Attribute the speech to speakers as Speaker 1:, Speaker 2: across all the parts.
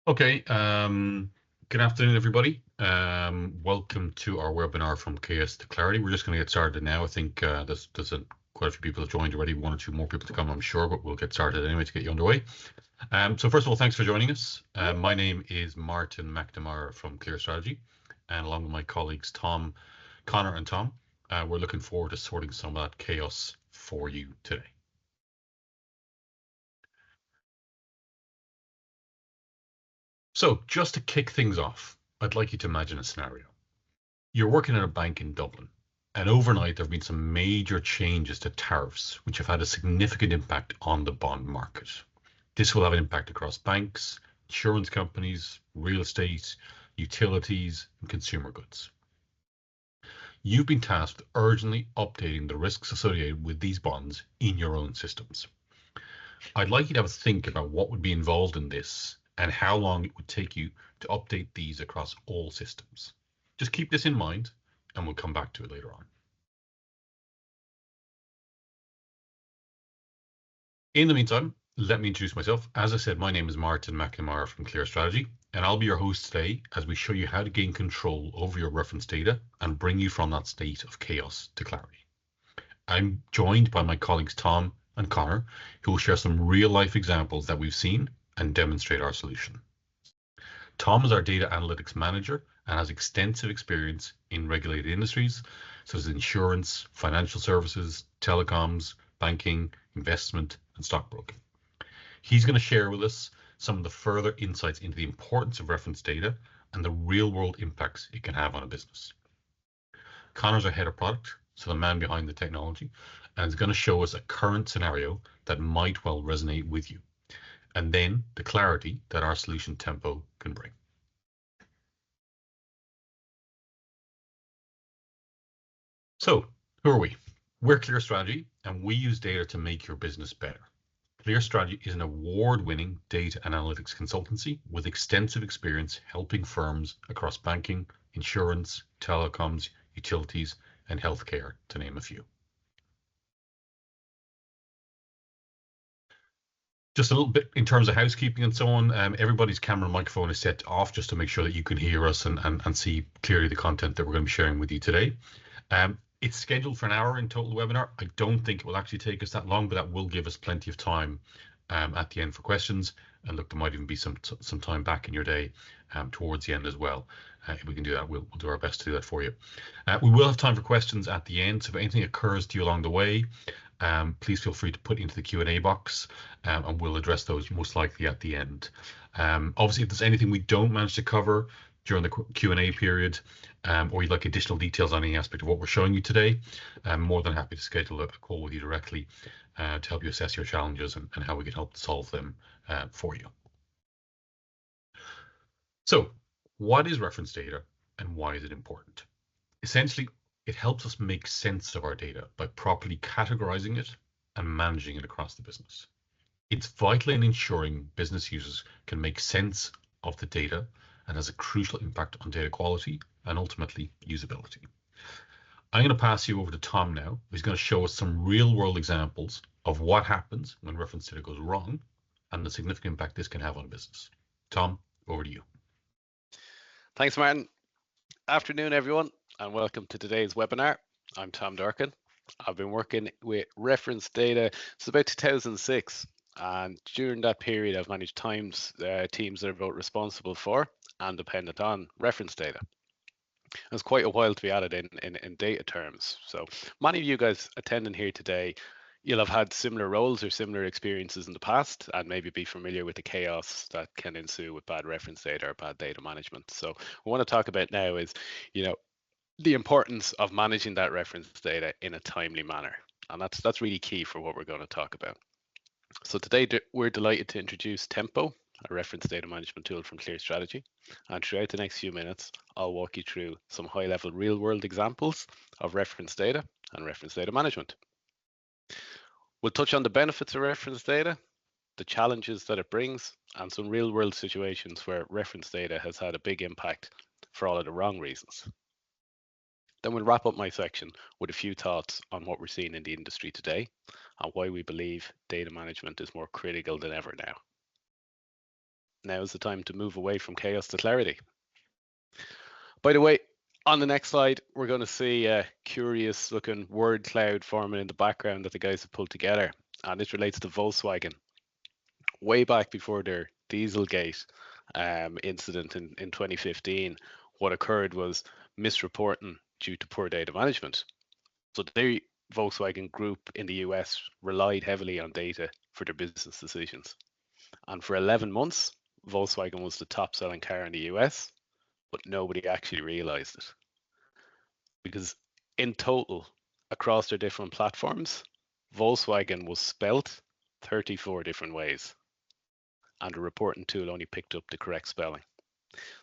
Speaker 1: Okay, good afternoon, everybody. Welcome to our webinar from Chaos to Clarity. We're just going to get started now. I think there's quite a few people have joined already, one or two more people to come, I'm sure, but we'll get started anyway to get you underway. So first of all, thanks for joining us. My name is Martin McNamara from Clear Strategy, and along with my colleagues Tom, Connor, and Tom, we're looking forward to sorting some of that chaos for you today. So just to kick things off, I'd like you to imagine a scenario. You're working at a bank in Dublin, and overnight there have been some major changes to tariffs, which have had a significant impact on the bond market. This will have an impact across banks, insurance companies, real estate, utilities, and consumer goods. You've been tasked with urgently updating the risks associated with these bonds in your own systems. I'd like you to have a think about what would be involved in this and how long it would take you to update these across all systems. Just keep this in mind, and we'll come back to it later on. In the meantime, let me introduce myself. As I said, my name is Martin McNamara from Clear Strategy, and I'll be your host today as we show you how to gain control over your reference data and bring you from that state of chaos to clarity. I'm joined by my colleagues Tom and Connor, who will share some real-life examples that we've seen and demonstrate our solution. Tom is our data analytics manager and has extensive experience in regulated industries such as insurance, financial services, telecoms, banking, investment, and stockbroking. He's going to share with us some of the further insights into the importance of reference data and the real-world impacts it can have on a business. Connor's our head of product, so the man behind the technology, and is going to show us a current scenario that might well resonate with you, and then the clarity that our solution Tempo can bring. So who are we? We're Clear Strategy, and we use data to make your business better. Clear Strategy is an award-winning data analytics consultancy with extensive experience helping firms across banking, insurance, telecoms, utilities, and healthcare, to name a few. Just a little bit in terms of housekeeping and so on, everybody's camera and microphone is set off just to make sure that you can hear us and see clearly the content that we're going to be sharing with you today. It's scheduled for an hour in total webinar. I don't think it will actually take us that long, but that will give us plenty of time at the end for questions. And look, there might even be some time back in your day towards the end as well. If we can do that, we'll do our best to do that for you. We will have time for questions at the end. So if anything occurs to you along the way, please feel free to put into the Q&A box and we'll address those most likely at the end. Obviously, if there's anything we don't manage to cover during the Q&A period, or you'd like additional details on any aspect of what we're showing you today, I'm more than happy to schedule a call with you directly to help you assess your challenges and how we can help to solve them for you. So what is reference data and why is it important? Essentially, it helps us make sense of our data by properly categorizing it and managing it across the business. It's vital in ensuring business users can make sense of the data and has a crucial impact on data quality and ultimately usability. I'm going to pass you over to Tom now, who's going to show us some real world examples of what happens when reference data goes wrong and the significant impact this can have on a business. Tom, over to you.
Speaker 2: Thanks, Martin. Afternoon, everyone, and welcome to today's webinar. I'm Tom Durkin. I've been working with reference data since about 2006. And during that period, I've managed teams that are both responsible for and dependent on reference data. It's quite a while to be added in data terms. So many of you guys attending here today, you'll have had similar roles or similar experiences in the past and maybe be familiar with the chaos that can ensue with bad reference data or bad data management. So what I want to talk about now is, the importance of managing that reference data in a timely manner. And that's really key for what we're going to talk about. So today we're delighted to introduce Tempo, a reference data management tool from Clear Strategy. And throughout the next few minutes, I'll walk you through some high-level real-world examples of reference data and reference data management. We'll touch on the benefits of reference data, the challenges that it brings, and some real-world situations where reference data has had a big impact for all of the wrong reasons. Then we'll wrap up my section with a few thoughts on what we're seeing in the industry today and why we believe data management is more critical than ever now. Now is the time to move away from chaos to clarity. By the way, on the next slide, we're going to see a curious looking word cloud forming in the background that the guys have pulled together. And this relates to Volkswagen. Way back before their Dieselgate incident in 2015, what occurred was misreporting due to poor data management. So the Volkswagen Group in the US relied heavily on data for their business decisions. And for 11 months, Volkswagen was the top selling car in the US, but nobody actually realized it. Because in total, across their different platforms, Volkswagen was spelt 34 different ways, and the reporting tool only picked up the correct spelling.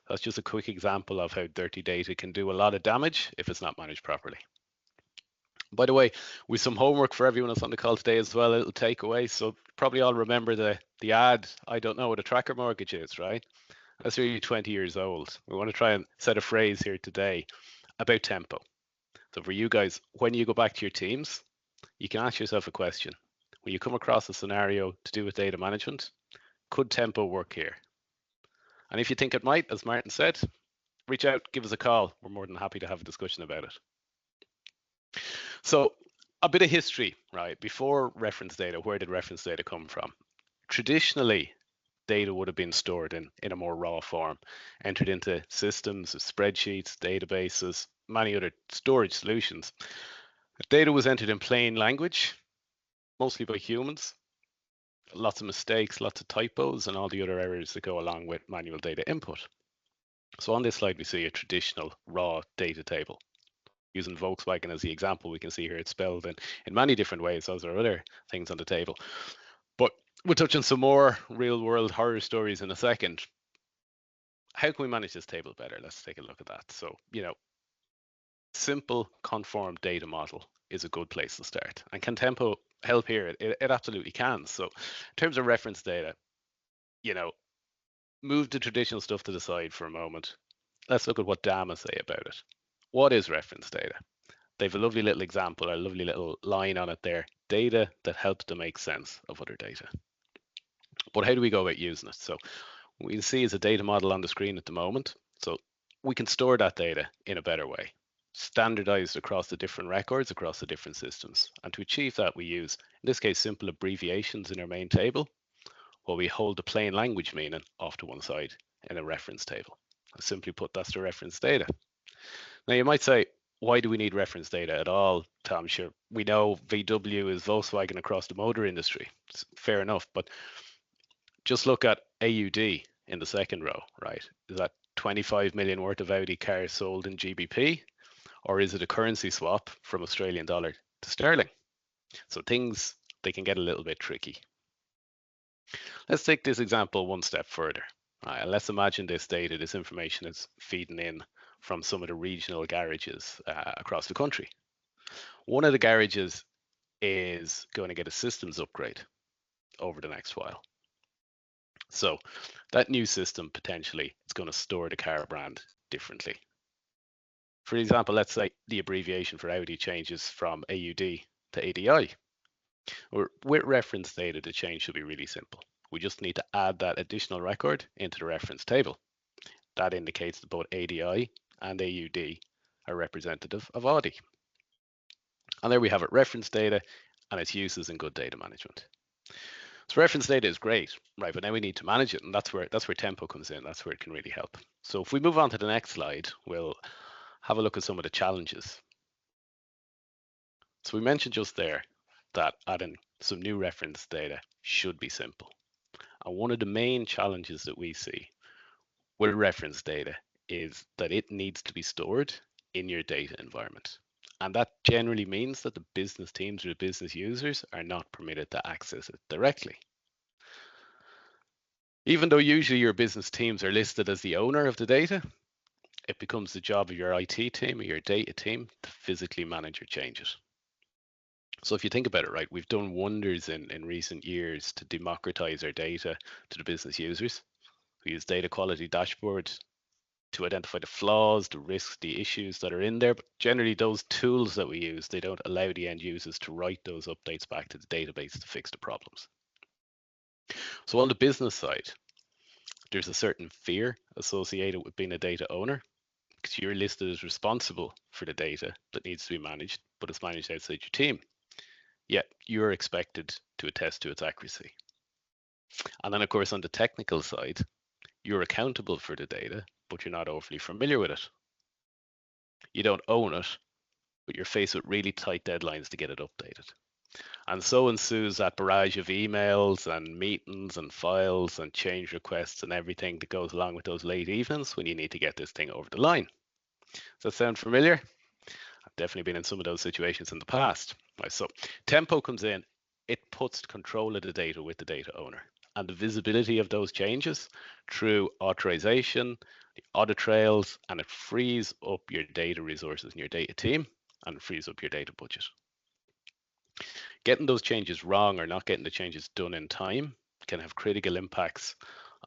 Speaker 2: That's just a quick example of how dirty data can do a lot of damage if it's not managed properly. By the way, with some homework for everyone that's on the call today as well, a little takeaway. So probably all remember the ad, I don't know what a tracker mortgage is, right? That's really 20 years old. We want to try and set a phrase here today about tempo. So for you guys, when you go back to your teams, you can ask yourself a question. When you come across a scenario to do with data management, could tempo work here? And if you think it might, as Martin said, reach out, give us a call. We're more than happy to have a discussion about it. So a bit of history, right? Before reference data, where did reference data come from? Traditionally, data would have been stored in a more raw form, entered into systems, spreadsheets, databases, many other storage solutions. Data was entered in plain language, mostly by humans. Lots of mistakes, lots of typos, and all the other errors that go along with manual data input. So on this slide, we see a traditional raw data table. Using Volkswagen as the example, we can see here it's spelled in many different ways. Those are other things on the table. But we'll touch on some more real world horror stories in a second. How can we manage this table better? Let's take a look at that. So, simple conform data model is a good place to start. And can Tempo help here? It absolutely can. So in terms of reference data, move the traditional stuff to the side for a moment. Let's look at what DAMA say about it. What is reference data? They have a lovely little example, a lovely little line on it there. Data that helps to make sense of other data. But how do we go about using it? So what we can see is a data model on the screen at the moment. So we can store that data in a better way, standardized across the different records, across the different systems. And to achieve that, we use, in this case, simple abbreviations in our main table, while we hold the plain language meaning off to one side in a reference table. Simply put, that's the reference data. Now you might say, why do we need reference data at all, Tom? Sure, we know VW is Volkswagen across the motor industry. It's fair enough, but just look at AUD in the second row, right? Is that 25 million worth of Audi cars sold in GBP? Or is it a currency swap from Australian dollar to sterling? So things, they can get a little bit tricky. Let's take this example one step further. Let's imagine this data, this information is feeding in from some of the regional garages across the country. One of the garages is going to get a systems upgrade over the next while. So that new system potentially is going to store the car brand differently. For example, let's say the abbreviation for Audi changes from AUD to ADI. Or with reference data, the change should be really simple. We just need to add that additional record into the reference table. That indicates that both ADI and AUD are representative of Audi. And there we have it, reference data and its uses in good data management. So reference data is great, right? But now we need to manage it, and that's where Tempo comes in. That's where it can really help. So if we move on to the next slide, we'll have a look at some of the challenges. So we mentioned just there that adding some new reference data should be simple. And one of the main challenges that we see with reference data is that it needs to be stored in your data environment. And that generally means that the business teams or the business users are not permitted to access it directly. Even though usually your business teams are listed as the owner of the data, it becomes the job of your IT team or your data team to physically manage or change it. So if you think about it, right, we've done wonders in recent years to democratize our data to the business users. We use data quality dashboards to identify the flaws, the risks, the issues that are in there. But generally, those tools that we use, they don't allow the end users to write those updates back to the database to fix the problems. So on the business side, there's a certain fear associated with being a data owner because you're listed as responsible for the data that needs to be managed, but it's managed outside your team. Yet you're expected to attest to its accuracy. And then, of course, on the technical side, you're accountable for the data, but you're not overly familiar with it. You don't own it, but you're faced with really tight deadlines to get it updated. And so ensues that barrage of emails and meetings and files and change requests and everything that goes along with those late evenings when you need to get this thing over the line. Does that sound familiar? I've definitely been in some of those situations in the past. Right, so Tempo comes in, it puts control of the data with the data owner and the visibility of those changes through authorization, the audit trails, and it frees up your data resources in your data team and frees up your data budget. Getting those changes wrong or not getting the changes done in time can have critical impacts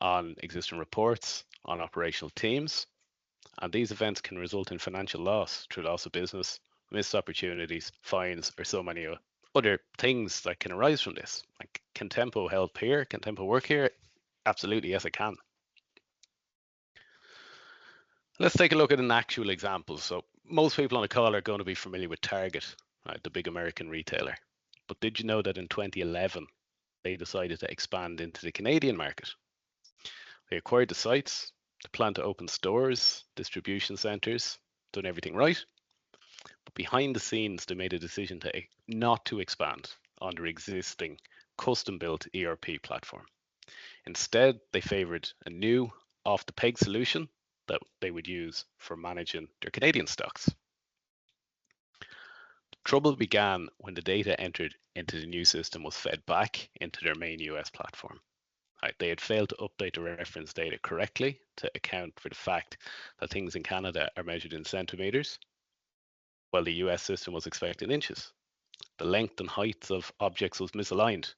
Speaker 2: on existing reports, on operational teams, and these events can result in financial loss through loss of business, missed opportunities, fines, or so many other things that can arise from this. Like, can Tempo help here? Can Tempo work here? Absolutely, yes, it can. Let's take a look at an actual example. So most people on the call are going to be familiar with Target, right, the big American retailer. But did you know that in 2011, they decided to expand into the Canadian market? They acquired the sites, they planned to open stores, distribution centers, done everything right. But behind the scenes, they made a decision to not to expand on their existing custom-built ERP platform. Instead, they favored a new off-the-peg solution that they would use for managing their Canadian stocks. Trouble began when the data entered into the new system was fed back into their main US platform. Right, they had failed to update the reference data correctly to account for the fact that things in Canada are measured in centimeters, while the US system was expected in inches. The length and height of objects was misaligned.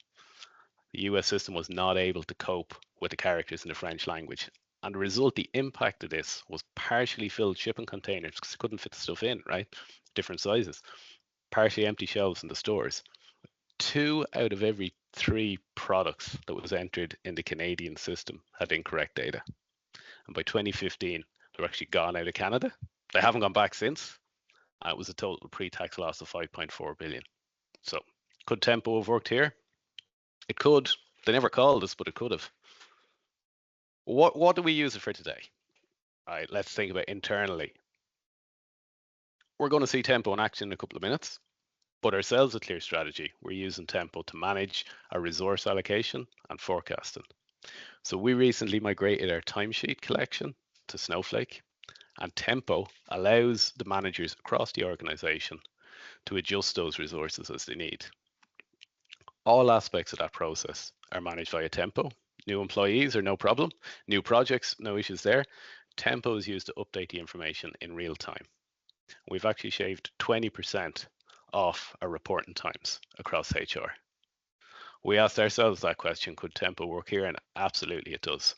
Speaker 2: The US system was not able to cope with the characters in the French language. And the result, the impact of this was partially filled shipping containers because couldn't fit the stuff in, right? Different sizes. Partially empty shelves in the stores. 2 out of every 3 products that was entered in the Canadian system had incorrect data. And by 2015, they were actually gone out of Canada. They haven't gone back since. It was a total pre-tax loss of 5.4 billion. So could Tempo have worked here? It could. They never called us, but it could have. What do we use it for today? All right, let's think about internally. We're going to see Tempo in action in a couple of minutes, but ourselves at Clear Strategy, we're using Tempo to manage our resource allocation and forecasting. So we recently migrated our timesheet collection to Snowflake, and Tempo allows the managers across the organization to adjust those resources as they need. All aspects of that process are managed via Tempo. New employees are no problem. New projects, no issues there. Tempo is used to update the information in real time. We've actually shaved 20% off our reporting times across HR. We asked ourselves that question, could Tempo work here? And absolutely it does.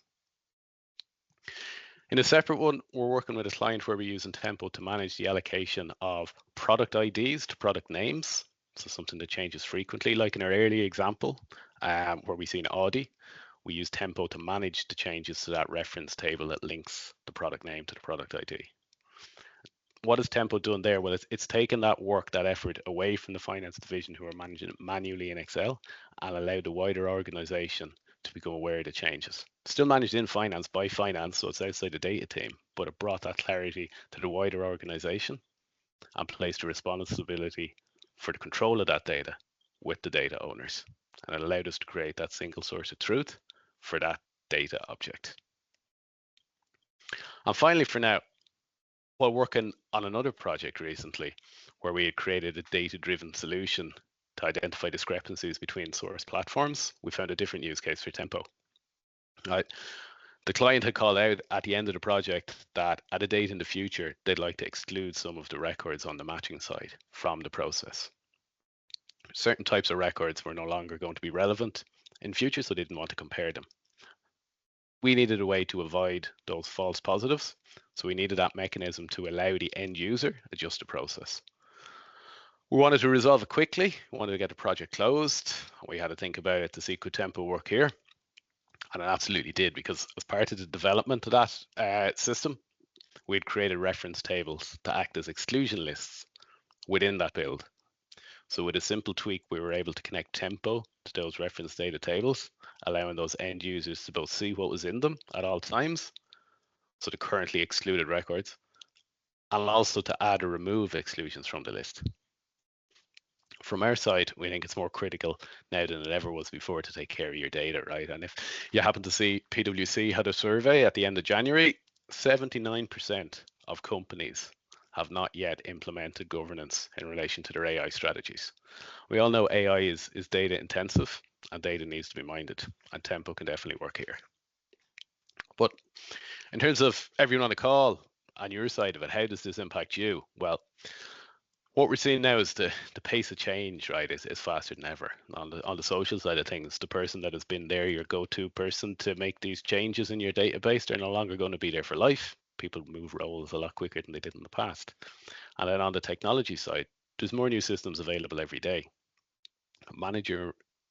Speaker 2: In a separate one, we're working with a client where we're using Tempo to manage the allocation of product IDs to product names. So something that changes frequently, like in our earlier example, where we've seen Audi, we use Tempo to manage the changes to that reference table that links the product name to the product ID. What has Tempo done there? Well, it's taken that work, that effort away from the finance division who are managing it manually in Excel and allowed the wider organization to become aware of the changes. Still managed in finance by finance, so it's outside the data team, but it brought that clarity to the wider organization and placed the responsibility for the control of that data with the data owners. And it allowed us to create that single source of truth for that data object. And finally, for now, while working on another project recently, where we had created a data-driven solution to identify discrepancies between source platforms, we found a different use case for Tempo. Right. The client had called out at the end of the project that at a date in the future, they'd like to exclude some of the records on the matching side from the process. Certain types of records were no longer going to be relevant in future, so they didn't want to compare them. We needed a way to avoid those false positives, so we needed that mechanism to allow the end user adjust the process. We wanted to resolve it quickly. We wanted to get the project closed. We had to think about it to see could Tempo work here. And it absolutely did, because as part of the development of that system, we'd created reference tables to act as exclusion lists within that build. So with a simple tweak, we were able to connect Tempo to those reference data tables, allowing those end users to both see what was in them at all times, so the currently excluded records, and also to add or remove exclusions from the list. From our side, we think it's more critical now than it ever was before to take care of your data, right? And if you happen to see PwC had a survey at the end of January, 79% of companies have not yet implemented governance in relation to their AI strategies. We all know AI is data intensive and data needs to be minded, and Tempo can definitely work here. But in terms of everyone on the call, on your side of it, how does this impact you? Well, what we're seeing now is the pace of change, right, is faster than ever. On the social side of things, the person that has been there, your go-to person to make these changes in your database, they're no longer going to be there for life. People move roles a lot quicker than they did in the past. And then on the technology side, there's more new systems available every day. Manage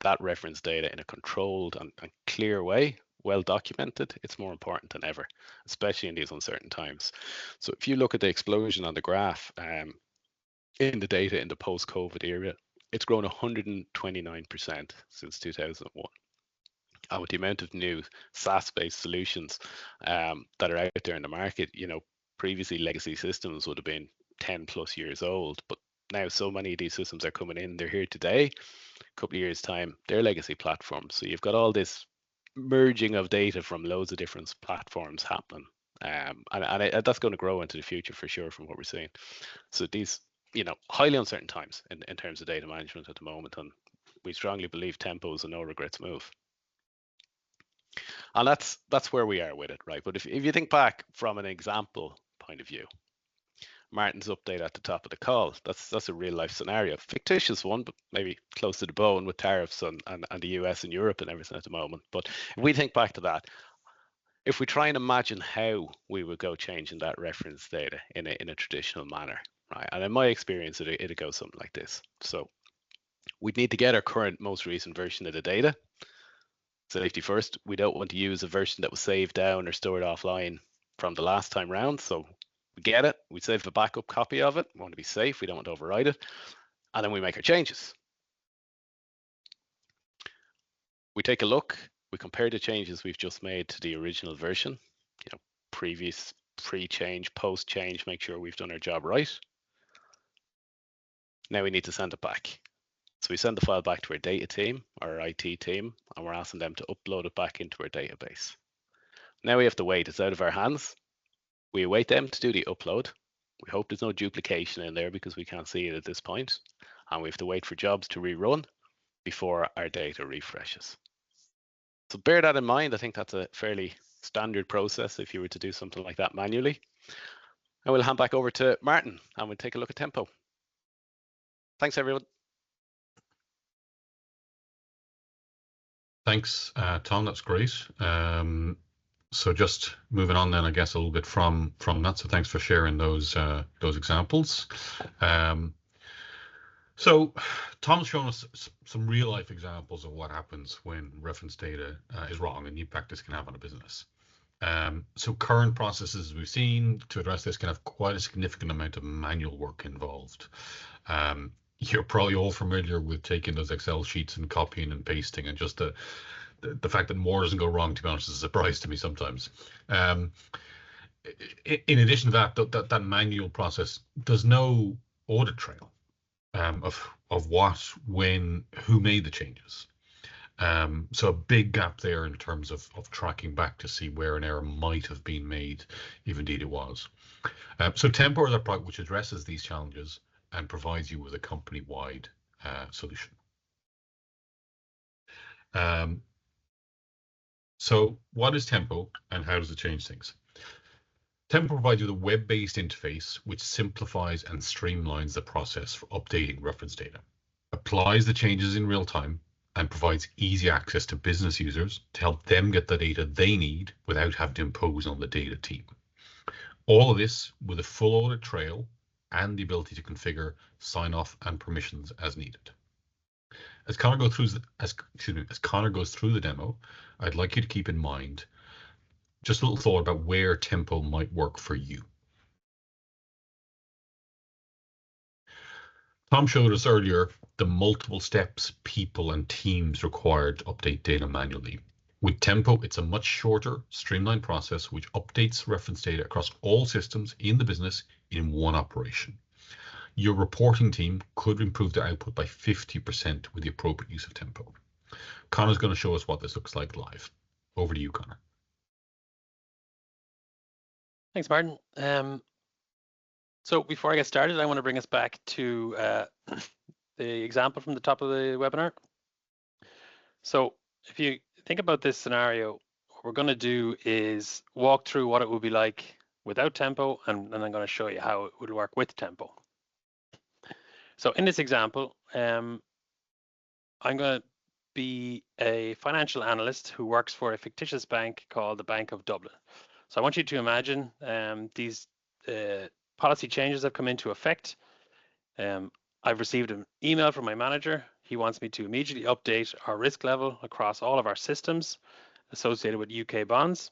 Speaker 2: that reference data in a controlled and clear way, well documented, it's more important than ever, especially in these uncertain times. So if you look at the explosion on the graph, in the data in the post-COVID era, it's grown 129% since 2001. And with the amount of new SaaS-based solutions that are out there in the market, previously legacy systems would have been 10 plus years old, but now so many of these systems are coming in, they're here today, a couple of years time, they're legacy platforms. So you've got all this merging of data from loads of different platforms happening. And that's going to grow into the future for sure from what we're seeing. So these, highly uncertain times in terms of data management at the moment, and we strongly believe Tempo is a no regrets move. And that's where we are with it, right? But if you think back from an example point of view, Martin's update at the top of the call, that's a real life scenario, fictitious one, but maybe close to the bone with tariffs and the US and Europe and everything at the moment. But if we think back to that, if we try and imagine how we would go changing that reference data in a traditional manner, right? And in my experience, it'd go something like this. So we'd need to get our current most recent version of the data. Safety first, we don't want to use a version that was saved down or stored offline from the last time round. So we get it, we save a backup copy of it. We want to be safe, we don't want to overwrite it. And then we make our changes. We take a look, we compare the changes we've just made to the original version, previous, pre-change, post-change, make sure we've done our job right. Now we need to send it back. So we send the file back to our data team, our IT team, and we're asking them to upload it back into our database. Now we have to wait, it's out of our hands. We await them to do the upload. We hope there's no duplication in there because we can't see it at this point. And we have to wait for jobs to rerun before our data refreshes. So bear that in mind. I think that's a fairly standard process if you were to do something like that manually. I will hand back over to Martin and we'll take a look at Tempo. Thanks, everyone.
Speaker 1: Thanks, Tom. That's great. So just moving on then, I guess, a little bit from that. So thanks for sharing those examples. So Tom's shown us some real life examples of what happens when reference data is wrong and the impact this can have on a business. So current processes we've seen to address this can have quite a significant amount of manual work involved. You're probably all familiar with taking those Excel sheets and copying and pasting, and just the fact that more doesn't go wrong, to be honest, is a surprise to me sometimes. In addition to that manual process, there's no audit trail of what, when, who made the changes. So a big gap there in terms of tracking back to see where an error might have been made, if indeed it was. So Tempo is a product which addresses these challenges and provides you with a company-wide solution. So what is Tempo and how does it change things? Tempo provides you with a web-based interface which simplifies and streamlines the process for updating reference data, applies the changes in real time, and provides easy access to business users to help them get the data they need without having to impose on the data team. All of this with a full audit trail and the ability to configure sign-off and permissions as needed. As Connor goes through the demo, I'd like you to keep in mind just a little thought about where Tempo might work for you. Tom showed us earlier the multiple steps people and teams required to update data manually. With Tempo, it's a much shorter, streamlined process which updates reference data across all systems in the business in one operation. Your reporting team could improve their output by 50% with the appropriate use of Tempo. Connor's going to show us what this looks like live. Over to you, Connor.
Speaker 3: Thanks, Martin. So before I get started, I want to bring us back to the example from the top of the webinar. So if you think about this scenario, what we're going to do is walk through what it would be like without Tempo, and I'm going to show you how it would work with Tempo. So in this example, I'm going to be a financial analyst who works for a fictitious bank called the Bank of Dublin. So I want you to imagine these policy changes have come into effect. I've received an email from my manager. He wants me to immediately update our risk level across all of our systems associated with UK bonds.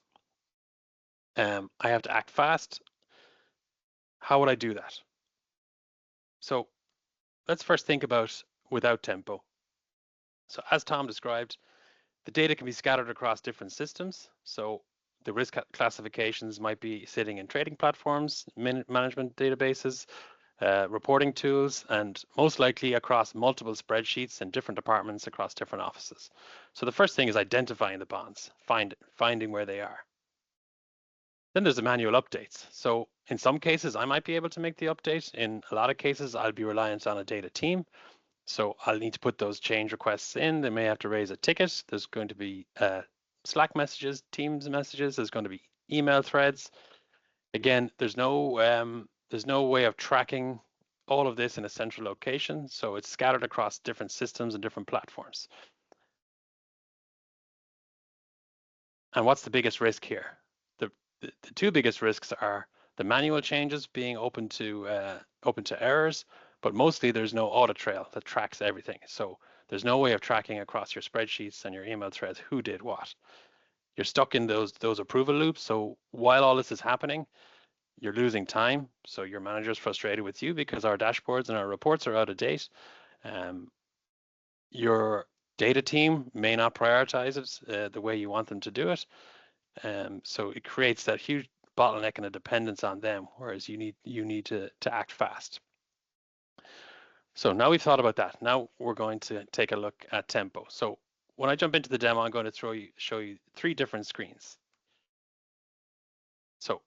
Speaker 3: I have to act fast. How would I do that? So let's first think about without Tempo. So as Tom described, the data can be scattered across different systems. So the risk classifications might be sitting in trading platforms, management databases, reporting tools, and most likely across multiple spreadsheets in different departments across different offices. So the first thing is identifying the bonds, finding where they are. Then there's the manual updates. So in some cases, I might be able to make the update. In a lot of cases, I'll be reliant on a data team. So I'll need to put those change requests in. They may have to raise a ticket. There's going to be Slack messages, Teams messages. There's going to be email threads. Again, there's no way of tracking all of this in a central location. So it's scattered across different systems and different platforms. And what's the biggest risk here? The two biggest risks are the manual changes being open to errors, but mostly there's no audit trail that tracks everything. So there's no way of tracking across your spreadsheets and your email threads who did what. You're stuck in those approval loops. So while all this is happening, you're losing time. So your manager is frustrated with you because our dashboards and our reports are out of date. Your data team may not prioritize it the way you want them to do it. So it creates that huge bottleneck and a dependence on them, whereas you need to act fast. So now we've thought about that. Now we're going to take a look at Tempo. So when I jump into the demo, I'm going to show you three different screens. So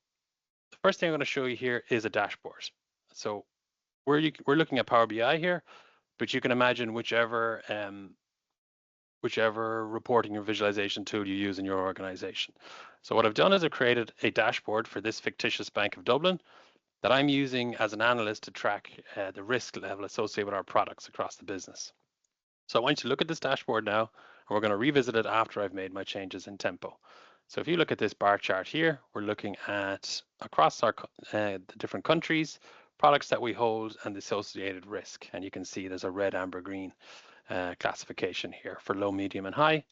Speaker 3: the first thing I'm going to show you here is a dashboard. So we're looking at Power BI here, but you can imagine whichever reporting or visualization tool you use in your organization. So what I've done is I've created a dashboard for this fictitious Bank of Dublin that I'm using as an analyst to track the risk level associated with our products across the business. So I want you to look at this dashboard now, and we're going to revisit it after I've made my changes in Tempo. So if you look at this bar chart here, we're looking at across our the different countries, products that we hold, and the associated risk. And you can see there's a red, amber, green classification here for low, medium, and high.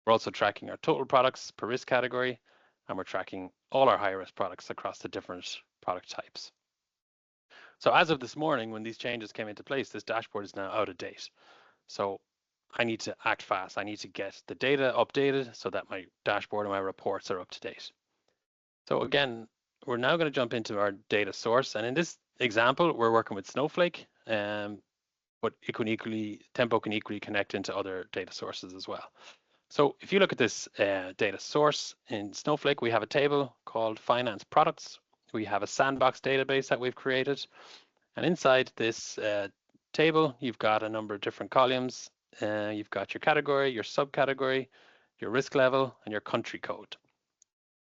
Speaker 3: We're also tracking our total products per risk category, and we're tracking all our high risk products across the different product types. So as of this morning, when these changes came into place, this dashboard is now out of date. So I need to act fast. I need to get the data updated so that my dashboard and my reports are up to date. So again, we're now going to jump into our data source. And in this example, we're working with Snowflake, but Tempo can equally connect into other data sources as well. So if you look at this data source in Snowflake, we have a table called Finance Products. We have a sandbox database that we've created. And inside this table, you've got a number of different columns. You've got your category, your subcategory, your risk level, and your country code.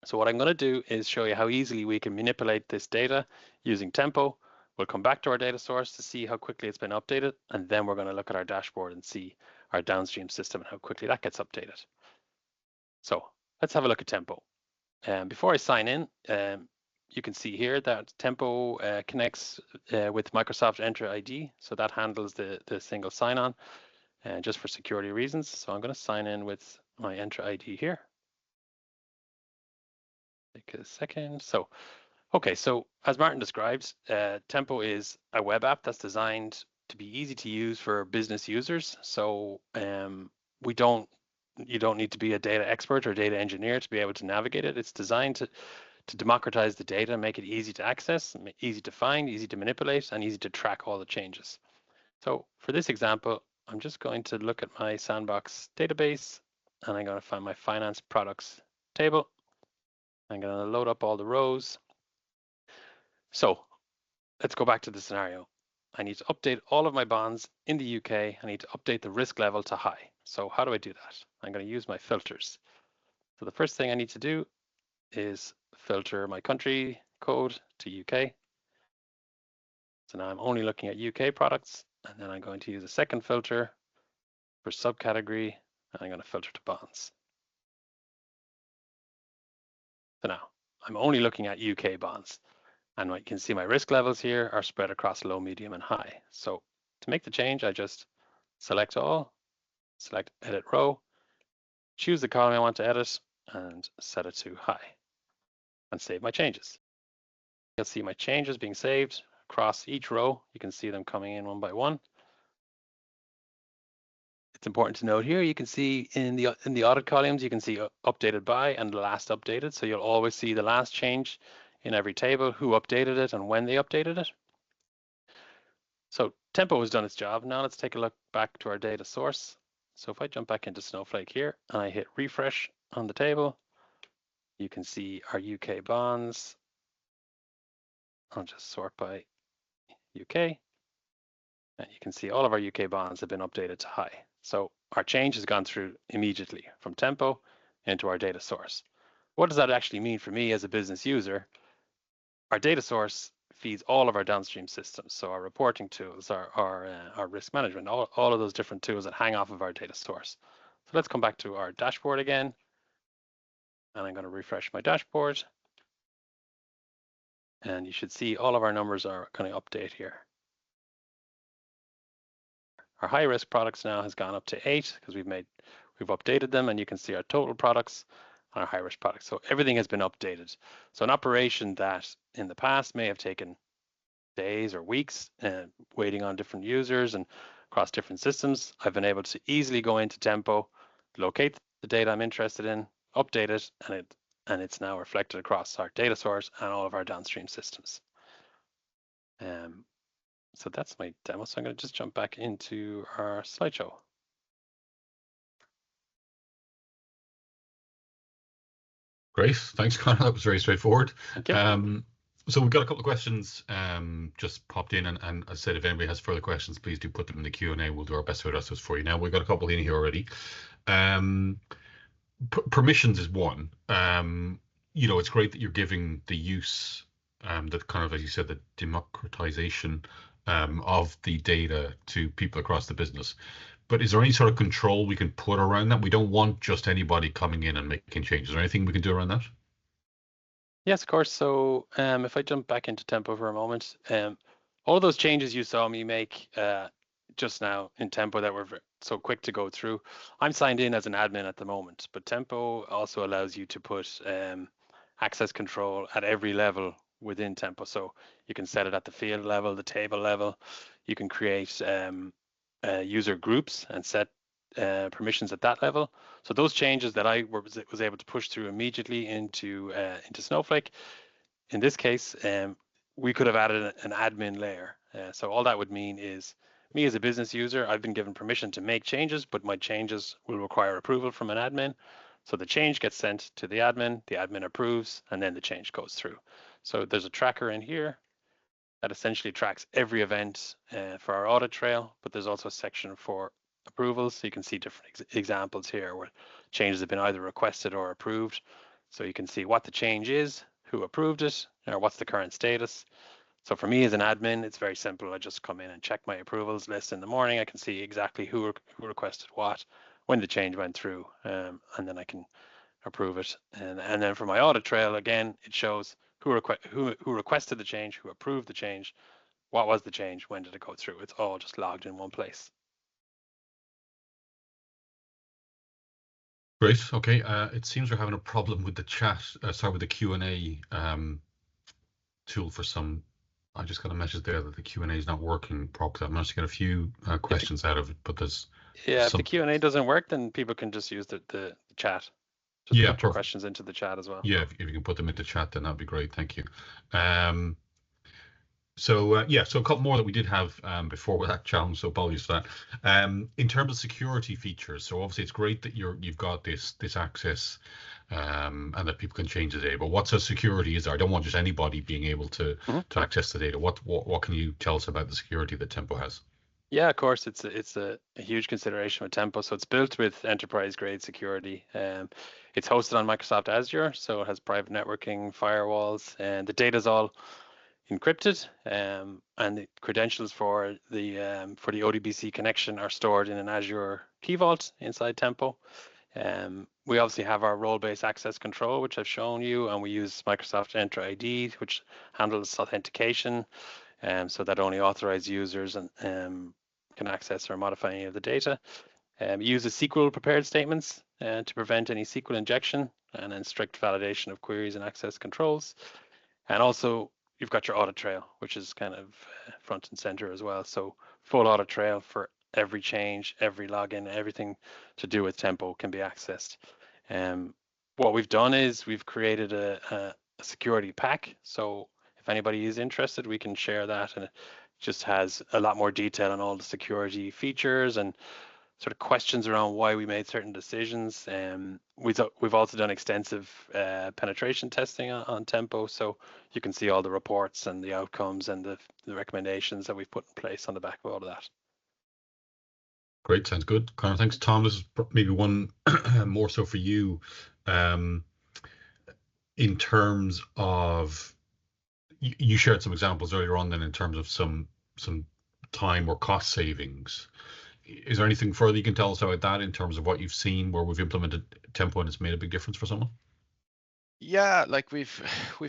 Speaker 3: So what I'm going to do is show you how easily we can manipulate this data using Tempo. We'll come back to our data source to see how quickly it's been updated, and then we're going to look at our dashboard and see our downstream system and how quickly that gets updated. So let's have a look at Tempo. Before I sign in, you can see here that Tempo connects with Microsoft Entra ID, so that handles the single sign-on. just for security reasons. So I'm going to sign in with my Entra ID here. Take a second. So, okay, so as Martin described, Tempo is a web app that's designed to be easy to use for business users. So you don't need to be a data expert or data engineer to be able to navigate it. It's designed to democratize the data, make it easy to access, easy to find, easy to manipulate, and easy to track all the changes. So for this example, I'm just going to look at my Sandbox database, and I'm going to find my finance products table. I'm going to load up all the rows. So let's go back to the scenario. I need to update all of my bonds in the UK. I need to update the risk level to high. So how do I do that? I'm going to use my filters. So the first thing I need to do is filter my country code to UK. So now I'm only looking at UK products, and then I'm going to use a second filter for subcategory, and I'm going to filter to bonds. So now I'm only looking at UK bonds, and you can see my risk levels here are spread across low, medium, and high. So to make the change, I just select all, select edit row, choose the column I want to edit, and set it to high, and save my changes. You'll see my changes being saved across each row. You can see them coming in one by one. It's important to note here, you can see in the audit columns, you can see updated by and the last updated. So you'll always see the last change in every table, who updated it and when they updated it. So Tempo has done its job. Now let's take a look back to our data source. So if I jump back into Snowflake here and I hit refresh on the table, you can see our UK bonds. I'll just sort by UK. And you can see all of our UK bonds have been updated to high. So our change has gone through immediately from Tempo into our data source. What does that actually mean for me as a business user? Our data source feeds all of our downstream systems. So our reporting tools, our risk management, all of those different tools that hang off of our data source. So let's come back to our dashboard again. And I'm going to refresh my dashboard. And you should see all of our numbers are going to update here. Our high risk products now has gone up to 8 because we've updated them, and you can see our total products and our high risk products. So everything has been updated. So an operation that in the past may have taken days or weeks waiting on different users and across different systems, I've been able to easily go into Tempo, locate the data I'm interested in, update it, and it's now reflected across our data source and all of our downstream systems. So that's my demo. So I'm going to just jump back into our slideshow.
Speaker 1: Great. Thanks, Connor. That was very straightforward.
Speaker 3: Thank you.
Speaker 1: So we've got a couple of questions just popped in, and as I said, if anybody has further questions, please do put them in the Q&A. We'll do our best to address those for you. Now, we've got a couple in here already. Permissions is one. It's great that you're giving the use, that kind of, as you said, the democratization of the data to people across the business. But is there any sort of control we can put around that? We don't want just anybody coming in and making changes. Is there anything we can do around that?
Speaker 3: Yes, of course. So if I jump back into Tempo for a moment, all of those changes you saw me make just now in Tempo that were so quick to go through, I'm signed in as an admin at the moment, but Tempo also allows you to put access control at every level within Tempo. So you can set it at the field level, the table level. You can create user groups and set permissions at that level. So those changes that I was able to push through immediately into Snowflake, in this case, we could have added an admin layer. So all that would mean is me as a business user, I've been given permission to make changes, but my changes will require approval from an admin. So the change gets sent to the admin approves, and then the change goes through. So there's a tracker in here that essentially tracks every event for our audit trail, but there's also a section for approvals. So you can see different examples here where changes have been either requested or approved. So you can see what the change is, who approved it, or what's the current status. So for me as an admin, it's very simple. I just come in and check my approvals list in the morning. I can see exactly who requested what, when the change went through, and then I can approve it. And then for my audit trail, again, it shows who requested the change, who approved the change, what was the change, when did it go through. It's all just logged in one place.
Speaker 1: Great. Okay. It seems we're having a problem with the chat. Sorry, with the Q&A tool for some. I just got a message there that the Q&A is not working properly. I managed to get a few questions out of it, but there's
Speaker 3: If the
Speaker 1: some.
Speaker 3: Q&A doesn't work, then people can just use the chat. Just
Speaker 1: Yeah,
Speaker 3: put your
Speaker 1: perfect.
Speaker 3: questions into the chat as well.
Speaker 1: Yeah, if you can put them into chat, then that'd be great. Thank you. So a couple more that we did have before with that challenge, so apologies for that. In terms of security features, so obviously it's great that you've got this access and that people can change the data. But what sort of security is there? I don't want just anybody being able to access the data. What can you tell us about the security that Tempo has?
Speaker 3: Yeah, of course, it's a huge consideration with Tempo. So it's built with enterprise grade security. It's hosted on Microsoft Azure, so it has private networking, firewalls, and the data is all encrypted, and the credentials for the ODBC connection are stored in an Azure Key Vault inside Tempo. We obviously have our role-based access control, which I've shown you, and we use Microsoft Entra ID, which handles authentication, so that only authorized users can access or modify any of the data. Uses SQL prepared statements to prevent any SQL injection, and then strict validation of queries and access controls. And also, you've got your audit trail, which is kind of front and center as well. So full audit trail for every change, every login, everything to do with Tempo can be accessed. What we've done is we've created a security pack. So if anybody is interested, we can share that, and it just has a lot more detail on all the security features and sort of questions around why we made certain decisions. We've also done extensive penetration testing on Tempo, so you can see all the reports and the outcomes and the recommendations that we've put in place on the back of all of that.
Speaker 1: Great, sounds good. Conor, thanks. Tom, this is maybe one more so for you. In terms of, you shared some examples earlier on then in terms of some time or cost savings. Is there anything further you can tell us about that in terms of what you've seen where we've implemented Tempo and it's made a big difference for someone?
Speaker 2: Yeah, like we've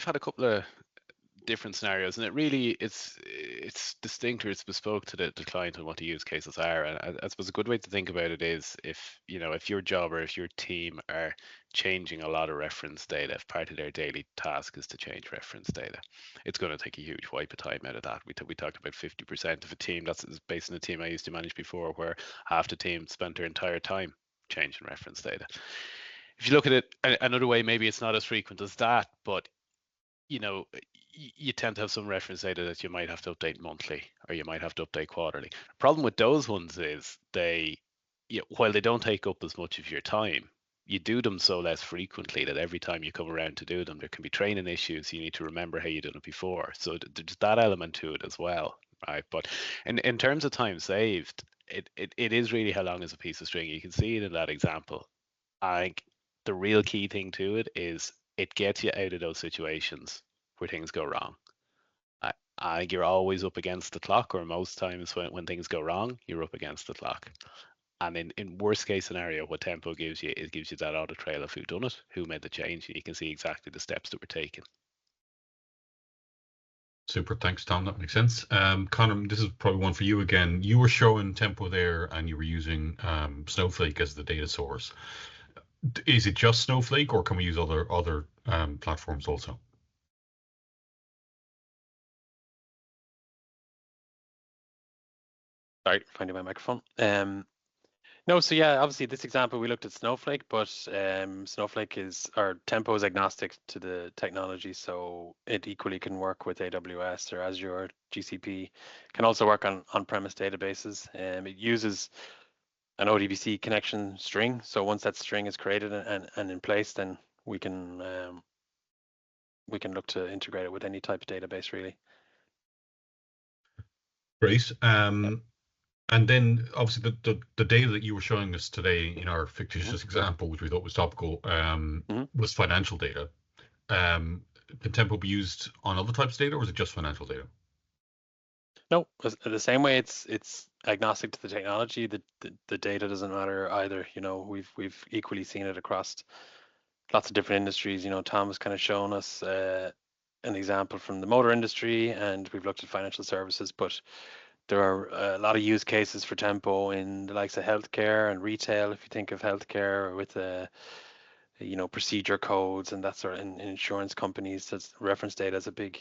Speaker 2: had a couple of different scenarios, and it's distinct, or it's bespoke to the client and what the use cases are. And I suppose a good way to think about it is if your job or if your team are changing a lot of reference data, if part of their daily task is to change reference data, it's going to take a huge wipe of time out of that. We talked about 50% of a team. That's based on the team I used to manage before, where half the team spent their entire time changing reference data. If you look at it another way, maybe it's not as frequent as that, but you tend to have some reference data that you might have to update monthly, or you might have to update quarterly. The problem with those ones is while they don't take up as much of your time, you do them so less frequently that every time you come around to do them, there can be training issues. You need to remember how you done it before. So there's that element to it as well, right? But in terms of time saved, it is really how long is a piece of string. You can see it in that example. I think the real key thing to it is it gets you out of those situations where things go wrong. I think you're always up against the clock, or most times when things go wrong, you're up against the clock. And in worst case scenario, what Tempo gives you, it gives you that audit trail of who done it, who made the change, and you can see exactly the steps that were taken.
Speaker 1: Super, thanks, Tom. That makes sense. Conor, this is probably one for you again. You were showing Tempo there, and you were using Snowflake as the data source. Is it just Snowflake, or can we use other platforms also?
Speaker 3: Sorry, finding my microphone. No, so yeah, obviously this example we looked at Snowflake, but Snowflake Tempo is agnostic to the technology, so it equally can work with AWS or Azure or GCP. Can also work on on-premise databases. It uses an ODBC connection string. So once that string is created and in place, then we can look to integrate it with any type of database, really.
Speaker 1: Great. And then obviously the data that you were showing us today in our fictitious example, which we thought was topical, was financial data. Can Tempo be used on other types of data, or is it just financial data?
Speaker 3: No, the same way it's agnostic to the technology. The data doesn't matter either. We've equally seen it across lots of different industries. Tom has kind of shown us an example from the motor industry, and we've looked at financial services, but there are a lot of use cases for Tempo in the likes of healthcare and retail. If you think of healthcare with procedure codes and that sort of, in insurance companies, that's reference data is a big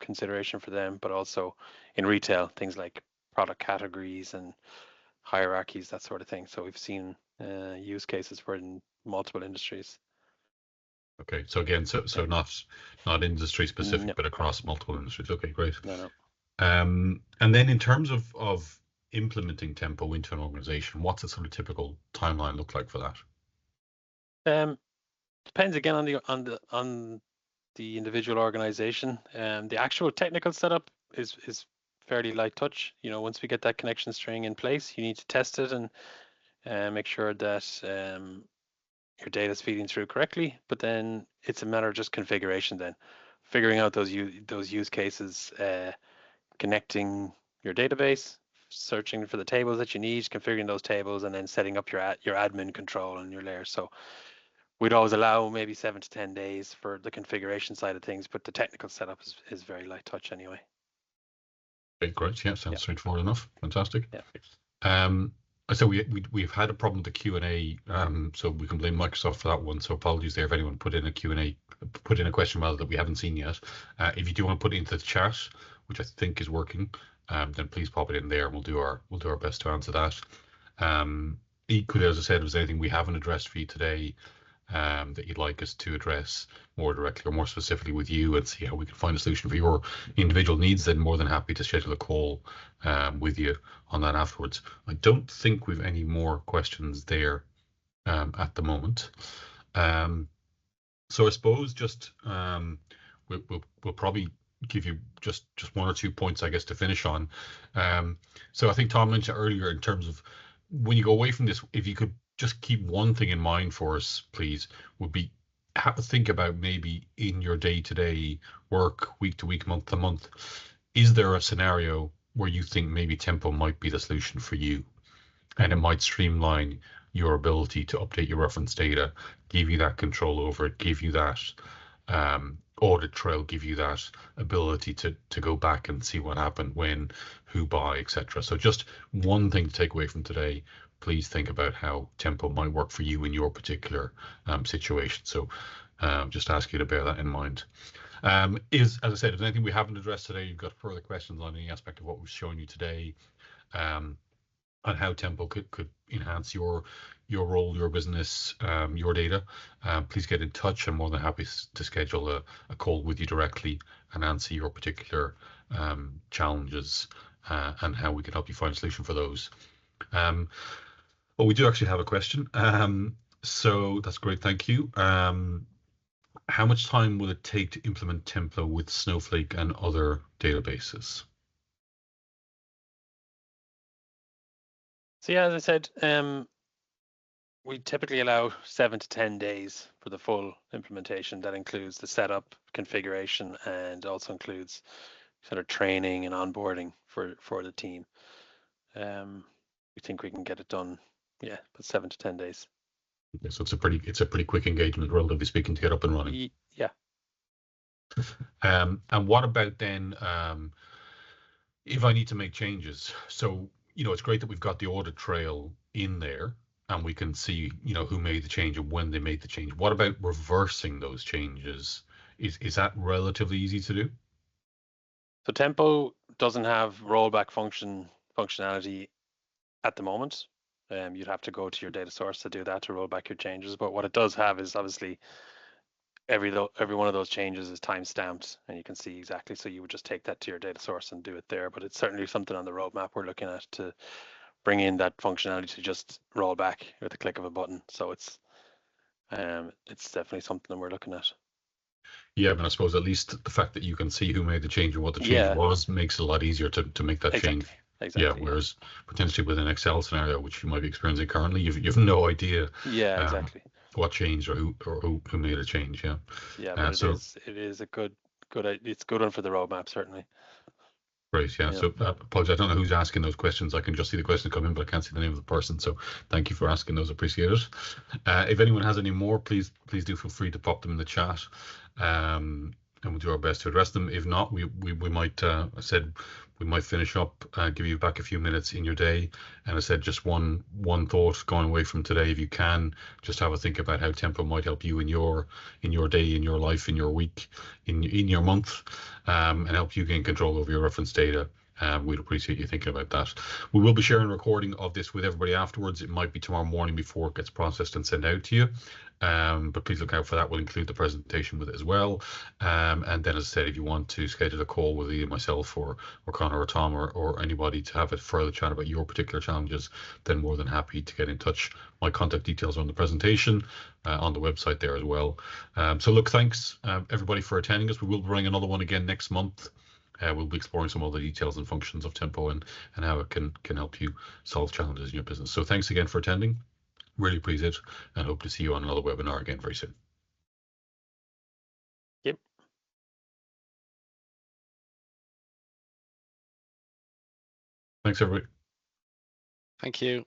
Speaker 3: consideration for them. But also in retail, things like product categories and hierarchies, that sort of thing. So we've seen use cases for it in multiple industries.
Speaker 1: Okay, so again, so not industry specific,
Speaker 3: No.
Speaker 1: but across multiple industries. Okay, great.
Speaker 3: No.
Speaker 1: And then in terms of implementing Tempo into an organization, what's a sort of typical timeline look like for that?
Speaker 3: Depends again on the individual organization. The actual technical setup is fairly light touch. Once we get that connection string in place, you need to test it and make sure that your data is feeding through correctly. But then it's a matter of just configuration, then figuring out those use cases, connecting your database, searching for the tables that you need, configuring those tables, and then setting up your admin control and your layers. So we'd always allow maybe 7 to 10 days for the configuration side of things, but the technical setup is very light touch anyway.
Speaker 1: Okay, great. Yeah, sounds straightforward enough. Fantastic.
Speaker 3: Yeah.
Speaker 1: So we've had a problem with the Q&A, so we can blame Microsoft for that one. So apologies there if anyone put in a question rather that we haven't seen yet. If you do want to put it into the chat, which I think is working, then please pop it in there, and we'll do our best to answer that. Equally, as I said, if there's anything we haven't addressed for you today, that you'd like us to address more directly or more specifically with you and see how we can find a solution for your individual needs, then more than happy to schedule a call with you on that afterwards. I don't think we've any more questions there at the moment. So I suppose just we'll probably give you just 1 or 2 points, I guess, to finish on. So I think Tom mentioned earlier in terms of when you go away from this, if you could just keep one thing in mind for us, please, would be have to think about maybe in your day-to-day work, week to week, month to month, is there a scenario where you think maybe Tempo might be the solution for you, and it might streamline your ability to update your reference data, give you that control over it, give you that audit trail, give you that ability to go back and see what happened, when, who by, etc. So just one thing to take away from today. Please think about how Tempo might work for you in your particular situation. So just ask you to bear that in mind. As I said, if there's anything we haven't addressed today, you've got further questions on any aspect of what we've shown you today, on how Tempo could enhance your role, your business, your data, please get in touch. I'm more than happy to schedule a call with you directly and answer your particular challenges and how we can help you find a solution for those. Well, we do actually have a question. So that's great. Thank you. How much time will it take to implement Tempo with Snowflake and other databases?
Speaker 3: So yeah, as I said, we typically allow 7 to 10 days for the full implementation. That includes the setup, configuration, and also includes sort of training and onboarding for the team. We think we can get it done, yeah, but 7 to 10 days.
Speaker 1: Okay, so it's a pretty quick engagement, relatively speaking, to get up and running.
Speaker 3: Yeah.
Speaker 1: And what about then if I need to make changes? So it's great that we've got the audit trail in there and we can see who made the change and when they made the change. What about reversing those changes? Is that relatively easy to do?
Speaker 3: So Tempo doesn't have rollback functionality at the moment. You'd have to go to your data source to do that, to roll back your changes. But what it does have is obviously every one of those changes is time stamped and you can see exactly. So you would just take that to your data source and do it there. But it's certainly something on the roadmap we're looking at to bring in that functionality to just roll back with the click of a button. So it's definitely something we're looking at.
Speaker 1: Yeah, but I suppose at least the fact that you can see who made the change and what the change was makes it a lot easier to make that change.
Speaker 3: Exactly.
Speaker 1: Yeah, whereas potentially with an Excel scenario, which you might be experiencing currently, you've no idea.
Speaker 3: Yeah, exactly.
Speaker 1: What changed or who made a change. Yeah.
Speaker 3: Yeah, but it is a good it's good one for the roadmap, certainly.
Speaker 1: Great. Yeah. So apologies, I don't know who's asking those questions. I can just see the questions come in, but I can't see the name of the person. So thank you for asking those. Appreciate it. If anyone has any more, please do feel free to pop them in the chat. and we'll do our best to address them. If not, we might, I said, we might finish up, give you back a few minutes in your day. And I said, just one thought going away from today, if you can, just have a think about how Tempo might help you in your day, in your life, in your week, in your month, and help you gain control over your reference data. We'd appreciate you thinking about that. We will be sharing a recording of this with everybody afterwards. It might be tomorrow morning before it gets processed and sent out to you. But please look out for that. We'll include the presentation with it as well. And then, as I said, if you want to schedule a call with either myself or Connor or Tom or anybody to have a further chat about your particular challenges, then more than happy to get in touch. My contact details are on the presentation, on the website there as well. So look, thanks everybody for attending us. We will bring another one again next month. We'll be exploring some of the details and functions of Tempo and how it can help you solve challenges in your business. So thanks again for attending. Really appreciate it, and hope to see you on another webinar again very soon.
Speaker 3: Yep.
Speaker 1: Thanks, everybody.
Speaker 2: Thank you.